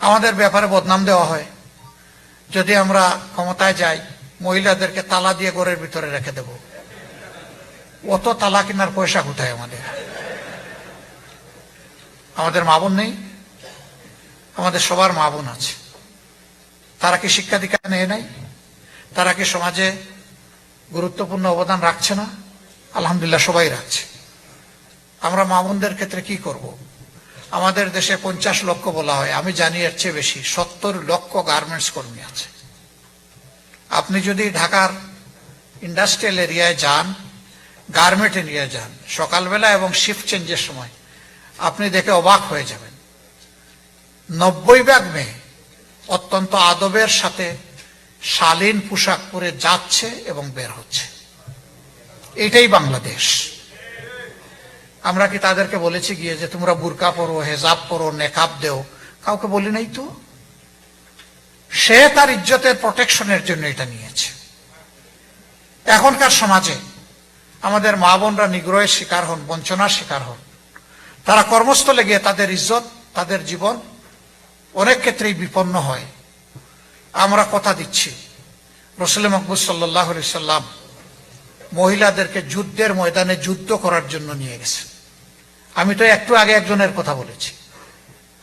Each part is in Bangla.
আমাদের ব্যাপারে বদনাম দেওয়া হয়। যদি আমরা ক্ষমতায় যাই, মহিলাদেরকে তালা দিয়ে ঘরের ভিতরে রেখে দেব। অত তালা কেনার পয়সা কোথায় আমাদের? আমাদের মা বোন নেই? আমাদের সবার মা বোন আছে। তারা কি শিক্ষা দীক্ষা নেয় নাই? তারা কি সমাজে গুরুত্বপূর্ণ অবদান রাখছে না? আলহামদুলিল্লাহ, সবাই রাখছে। আমরা মা বোনদের ক্ষেত্রে কি করব? আমাদের দেশে 50 লক্ষ বলা হয়, আমি জানি এর চেয়ে বেশি, 70 লক্ষ গার্মেন্টস কর্মী আছে। আপনি যদি ঢাকার ইন্ডাস্ট্রিয়াল এরিয়ায় যান, গার্মেন্ট এরিয়ায় যান, সকালবেলা এবং শিফট চেঞ্জের সময় আপনি দেখে অবাক হয়ে যাবেন। 90% মেয়ে অত্যন্ত আদবের সাথে শালীন পোশাক পরে যাচ্ছে এবং বের হচ্ছে। এটাই বাংলাদেশ। আমরা কি তাদেরকে বলেছি গিয়ে যে তোমরা বুরকা পরো, হেজাব পরো, নেকাব দেও? কাউকে বলি নাই তো। সে তার ইজ্জতের প্রোটেকশনের জন্য এটা নিয়েছে। এখনকার সমাজে আমাদের মা বোনরা নিগ্রহের শিকার হন, বঞ্চনার শিকার হন। তারা কর্মস্থলে গিয়ে তাদের ইজ্জত, তাদের জীবন অনেক ক্ষেত্রেই বিপন্ন হয়। আমরা কথা দিচ্ছি, রাসূল মকবুল সাল্লাল্লাহু আলাইহি সাল্লাম মহিলাদেরকে যুদ্ধের ময়দানে যুদ্ধ করার জন্য নিয়ে গেছেন। আমি তো একটু আগে একজনের কথা বলেছি,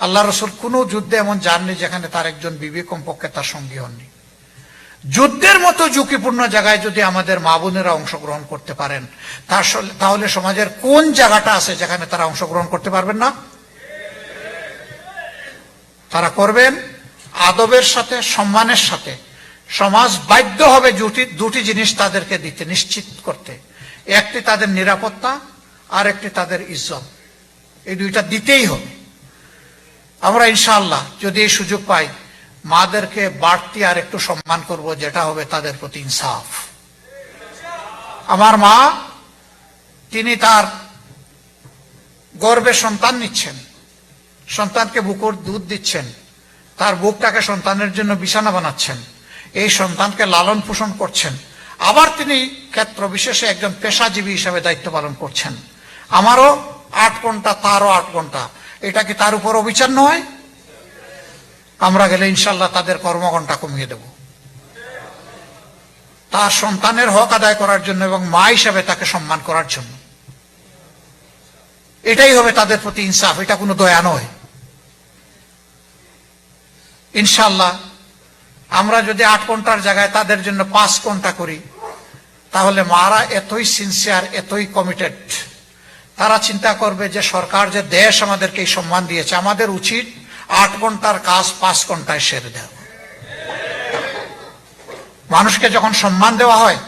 আল্লাহ রসুল কোনো যুদ্ধে এমন যাননি যেখানে তার একজন বিবি কমপক্ষে তার সঙ্গী হননি। যুদ্ধের মতো ঝুঁকিপূর্ণ জায়গায় যদি আমাদের মা বোনেরা অংশগ্রহণ করতে পারেন, তাহলে সমাজের কোন জায়গাটা আছে যেখানে তারা অংশগ্রহণ করতে পারবেন না? তারা করবেন আদবের সাথে, সম্মানের সাথে। সমাজ বাধ্য হবে দুটি জিনিস তাদেরকে দিতে, নিশ্চিত করতে। একটি তাদের নিরাপত্তা, আর একটি তাদের ইজ্জত। এই দুইটা দিতেই হবে। আমরা ইনশাআল্লাহ যদি এই সুযোগ পাই, মাদেরকে বাড়তি আর একটু সম্মান করব, যেটা হবে তাদের প্রতি ইনসাফ। আমার মা, তিনি তার গর্ভে সন্তান নিচ্ছেন, সন্তানকে বুকের দুধ দিচ্ছেন, তার বুকটাকে সন্তানের জন্য বিছানা বানাচ্ছেন, এই সন্তানকে লালন পোষণ করছেন। আবার তিনি ক্ষেত্র বিশেষে একজন পেশাজীবী হিসেবে দায়িত্ব পালন করছেন। আমারও 8 ঘন্টা, তারও 8 ঘন্টা। এটা কি তার উপর অবিচার নয়? আমরা গেলে ইনশাল্লাহ তাদের কর্মঘণ্টা কমিয়ে দেব, তার সন্তানের হক আদায় করার জন্য এবং মা হিসাবে তাকে সম্মান করার জন্য। এটাই হবে তাদের প্রতি ইনসাফ, এটা কোনো দয়া নয়। ইনশাল্লাহ আমরা যদি 8 ঘন্টার জায়গায় তাদের জন্য 5 ঘন্টা করি, তাহলে মারা এতই সিনসিয়ার, এতই কমিটেড, তারা চিন্তা করবে যে সরকার, যে দেশ আমাদেরকে এই সম্মান দিয়েছে, আমাদের উচিত 8 ঘন্টার কাজ 5 ঘন্টায় সেরে দেওয়া। মানুষকে যখন সম্মান দেওয়া হয়,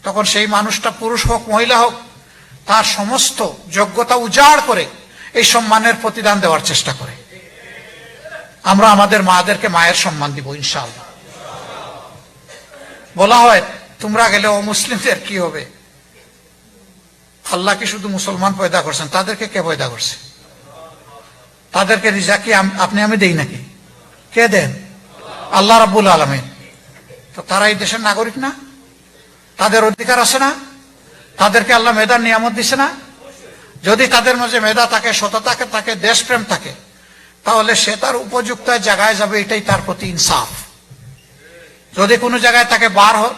তখন সেই মানুষটা পুরুষ হোক মহিলা হোক, তার সমস্ত যোগ্যতা উজাড় করে এই সম্মানের প্রতিদান দেওয়ার চেষ্টা করে। আমরা আমাদের মাদেরকে মায়ের সম্মান দিব ইনশাআল্লাহ। বলা হয় তোমরা গেলে অমুসলিমদের কি হবে? আল্লাহ কি শুধু মুসলমান পয়দা করছেন? তাদেরকে কে পয়দা করছে? তাদেরকে রিজিক কি আপনি আমি দেই নাকি? কে দেন? আল্লাহ রাব্বুল আলামিন। তো তারা এই দেশের নাগরিক না? তাদের অধিকার আছে না? তাদেরকে আল্লাহ মেধার নিয়ামত দিছে না? যদি তাদের মাঝে মেধা থাকে, সততা থাকে, দেশপ্রেম থাকে, তাহলে সে তার উপযুক্ত জায়গায় যাবে, এটাই তার প্রতি ইনসাফ। যদি কোনো জায়গায় তাকে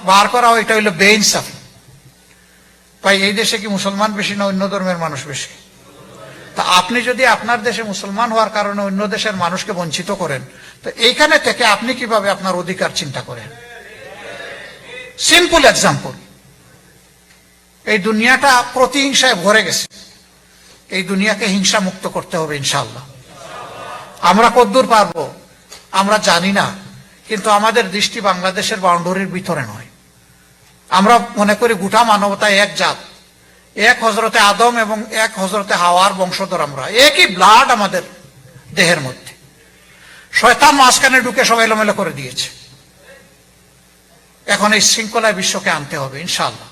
বার করা হয়, এটা হইলো বেইনসাফ। ভাই, এই দেশে কি মুসলমান বেশি না অন্য ধর্মের মানুষ বেশি? তা আপনি যদি আপনার দেশে মুসলমান হওয়ার কারণে অন্য দেশের মানুষকে বঞ্চিত করেন, তো এইখানে থেকে আপনি কিভাবে আপনার অধিকার চিন্তা করেন? সিম্পল এক্সাম্পল, এই দুনিয়াটা প্রতিহিংসায় ভরে গেছে। এই দুনিয়াকে হিংসা মুক্ত করতে হবে ইনশাআল্লাহ। আমরা কতদূর পারবো আমরা জানি না, কিন্তু আমাদের দৃষ্টি বাংলাদেশের বাউন্ডারির ভিতরে নয়। আমরা মনে করি গোটা মানবতা এক জাত, এক হযরতে আদম এবং এক হযরতে হাওয়ার বংশধর। আমরা একই ব্লাড আমাদের দেহের মধ্যে। শয়তান মাঝখানে ঢুকে সব এলোমেলো করে দিয়েছে। এখন এই শৃঙ্খলায় বিশ্বকে আনতে হবে ইনশাআল্লাহ।